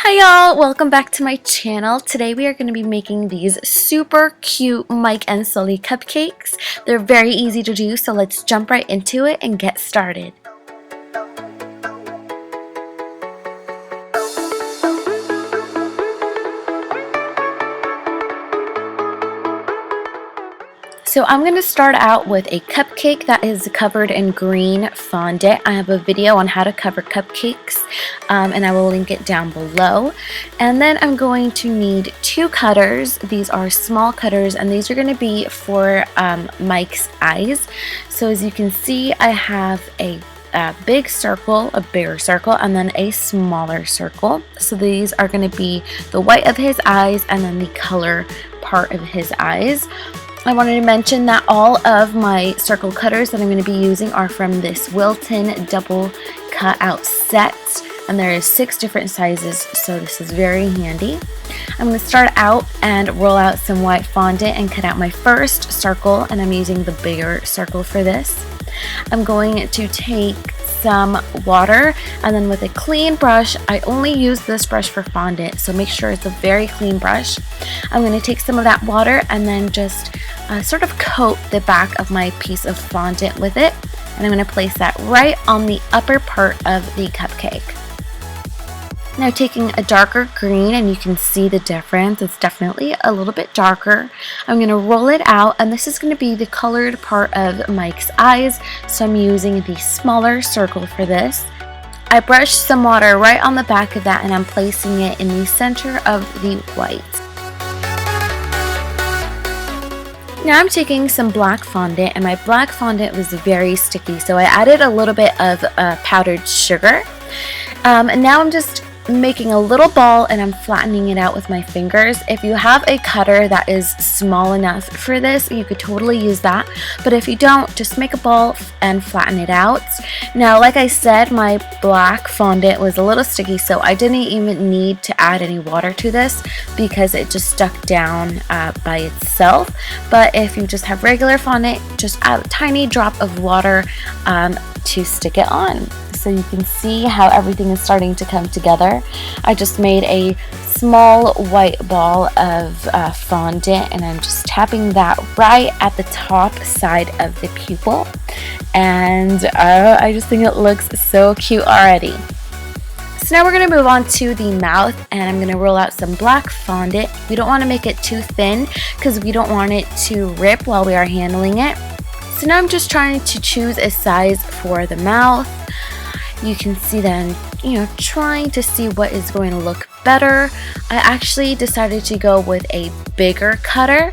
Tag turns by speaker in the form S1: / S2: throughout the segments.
S1: Hi y'all, welcome back to my channel. Today we are going to be making these super cute Mike and Sully cupcakes. They're very easy to do, so let's jump right into it and get started. So I'm going to start out with a cupcake that is covered in green fondant. I have a video on how to cover cupcakes and I will link it down below. And then I'm going to need two cutters. These are small cutters and these are going to be for Mike's eyes. So as you can see, I have a big circle, a bigger circle, and then a smaller circle. So these are going to be the white of his eyes and then the color part of his eyes. I wanted to mention that all of my circle cutters that I'm going to be using are from this Wilton double cutout set, and there is 6 different sizes, so this is very handy. I'm going to start out and roll out some white fondant and cut out my first circle, and I'm using the bigger circle for this. I'm going to take some water, and then with a clean brush, I only use this brush for fondant, so make sure it's a very clean brush. I'm going to take some of that water and then just sort of coat the back of my piece of fondant with it, and I'm going to place that right on the upper part of the cupcake. Now taking a darker green, and you can see the difference, it's definitely a little bit darker. I'm going to roll it out, and this is going to be the colored part of Mike's eyes, so I'm using the smaller circle for this. I brushed some water right on the back of that, and I'm placing it in the center of the white. Now I'm taking some black fondant, and my black fondant was very sticky, so I added a little bit of powdered sugar. And now I'm just making a little ball and I'm flattening it out with my fingers. If you have a cutter that is small enough for this, you could totally use that, but if you don't, just make a ball and flatten it out. Now like I said, my black fondant was a little sticky, so I didn't even need to add any water to this because it just stuck down by itself. But if you just have regular fondant, just add a tiny drop of water to stick it on. So you can see how everything is starting to come together. I just made a small white ball of fondant, and I'm just tapping that right at the top side of the pupil, and I just think it looks so cute already. So now we're going to move on to the mouth, and I'm going to roll out some black fondant. We don't want to make it too thin because we don't want it to rip while we are handling it. So now I'm just trying to choose a size for the mouth. You can see that I'm, trying to see what is going to look better. I actually decided to go with a bigger cutter,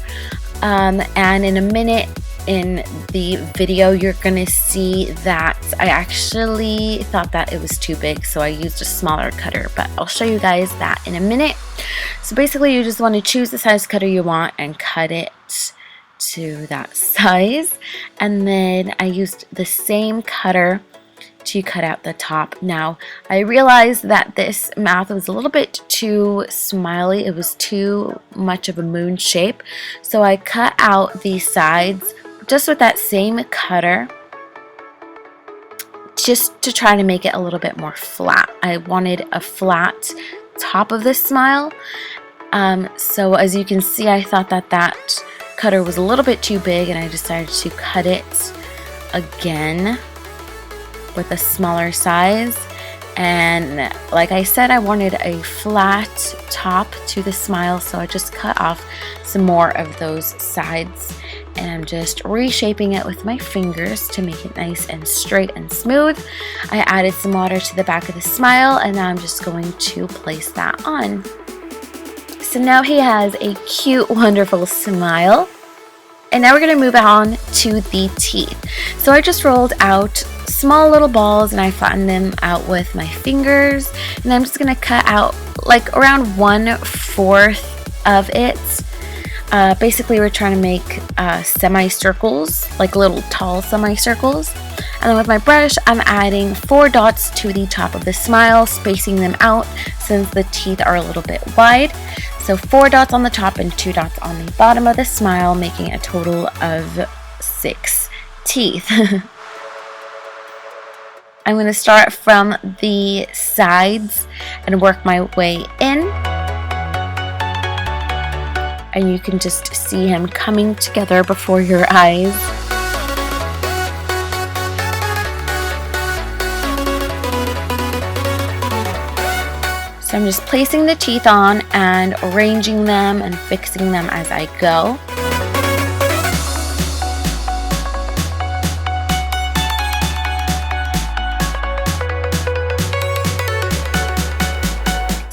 S1: and in a minute in the video you're going to see that I actually thought that it was too big, so I used a smaller cutter, but I'll show you guys that in a minute. So basically you just want to choose the size cutter you want and cut it to that size, and then I used the same cutter to cut out the top. Now I realized that this mouth was a little bit too smiley, it was too much of a moon shape, so I cut out the sides just with that same cutter just to try to make it a little bit more flat. I wanted a flat top of this smile, so as you can see, I thought that cutter was a little bit too big, and I decided to cut it again with a smaller size. And like I said, I wanted a flat top to the smile, so I just cut off some more of those sides, and I'm just reshaping it with my fingers to make it nice and straight and smooth. I added some water to the back of the smile, and now I'm just going to place that on. So now he has a cute, wonderful smile. And now we're going to move on to the teeth. So I just rolled out small little balls and I flattened them out with my fingers. And I'm just going to cut out like around 1/4 of it. Basically we're trying to make semicircles, like little tall semicircles. And then with my brush, I'm adding 4 dots to the top of the smile, spacing them out since the teeth are a little bit wide. So 4 dots on the top and 2 dots on the bottom of the smile, making a total of 6 teeth. I'm going to start from the sides and work my way in. And you can just see him coming together before your eyes. So I'm just placing the teeth on and arranging them and fixing them as I go.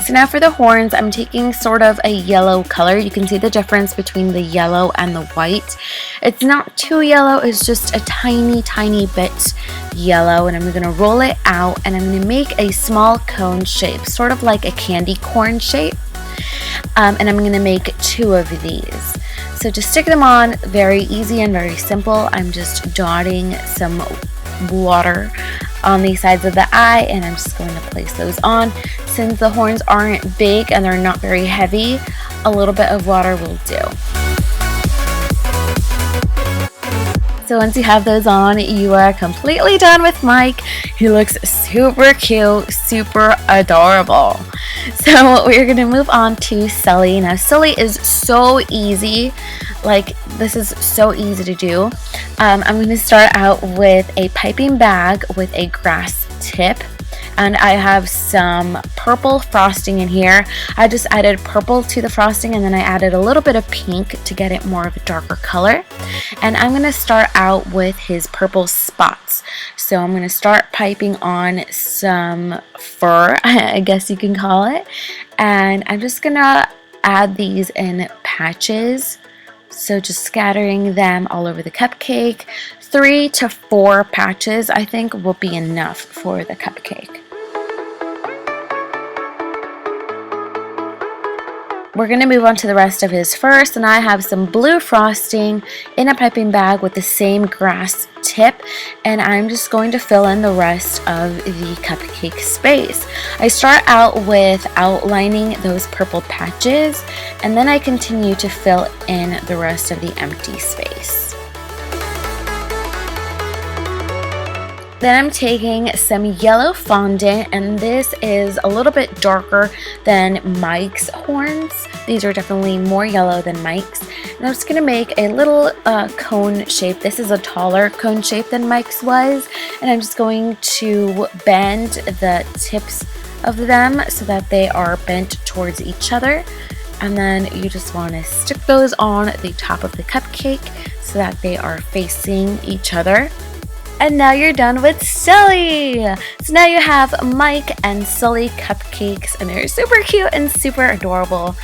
S1: So now for the horns, I'm taking sort of a yellow color. You can see the difference between the yellow and the white. It's not too yellow, it's just a tiny, tiny bit yellow. And I'm going to roll it out and I'm going to make a small cone shape, sort of like a candy corn shape. And I'm going to make 2 of these. So to stick them on, very easy and very simple. I'm just dotting some water on the sides of the eye and I'm just going to place those on. Since the horns aren't big and they're not very heavy, a little bit of water will do. So once you have those on, you are completely done with Mike. He looks super cute, super adorable. So we're going to move on to Sully. Now Sully is so easy. Like, this is so easy to do. I'm going to start out with a piping bag with a grass tip. And I have some purple frosting in here. I just added purple to the frosting and then I added a little bit of pink to get it more of a darker color. And I'm going to start out with his purple spots. So I'm going to start piping on some fur, I guess you can call it. And I'm just going to add these in patches. So just scattering them all over the cupcake. 3 to 4 patches I think will be enough for the cupcake. We're going to move on to the rest of his first, and I have some blue frosting in a piping bag with the same grass tip, and I'm just going to fill in the rest of the cupcake space. I start out with outlining those purple patches, and then I continue to fill in the rest of the empty space. Then I'm taking some yellow fondant, and this is a little bit darker than Mike's horns. These are definitely more yellow than Mike's. And I'm just going to make a little cone shape. This is a taller cone shape than Mike's was. And I'm just going to bend the tips of them so that they are bent towards each other. And then you just want to stick those on the top of the cupcake so that they are facing each other. And now you're done with Sully! So now you have Mike and Sully Cupcakes, and they're super cute and super adorable.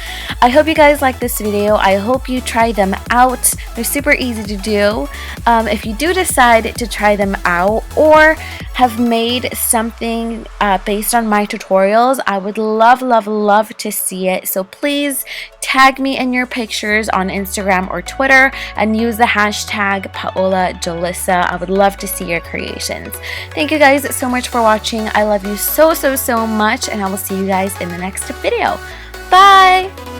S1: I hope you guys like this video. I hope you try them out. They're super easy to do. If you do decide to try them out or have made something based on my tutorials, I would love, love, love to see it. So please tag me in your pictures on Instagram or Twitter and use the hashtag Paola Julissa. I would love to see your creations. Thank you guys so much for watching. I love you so, so, so much, and I will see you guys in the next video. Bye!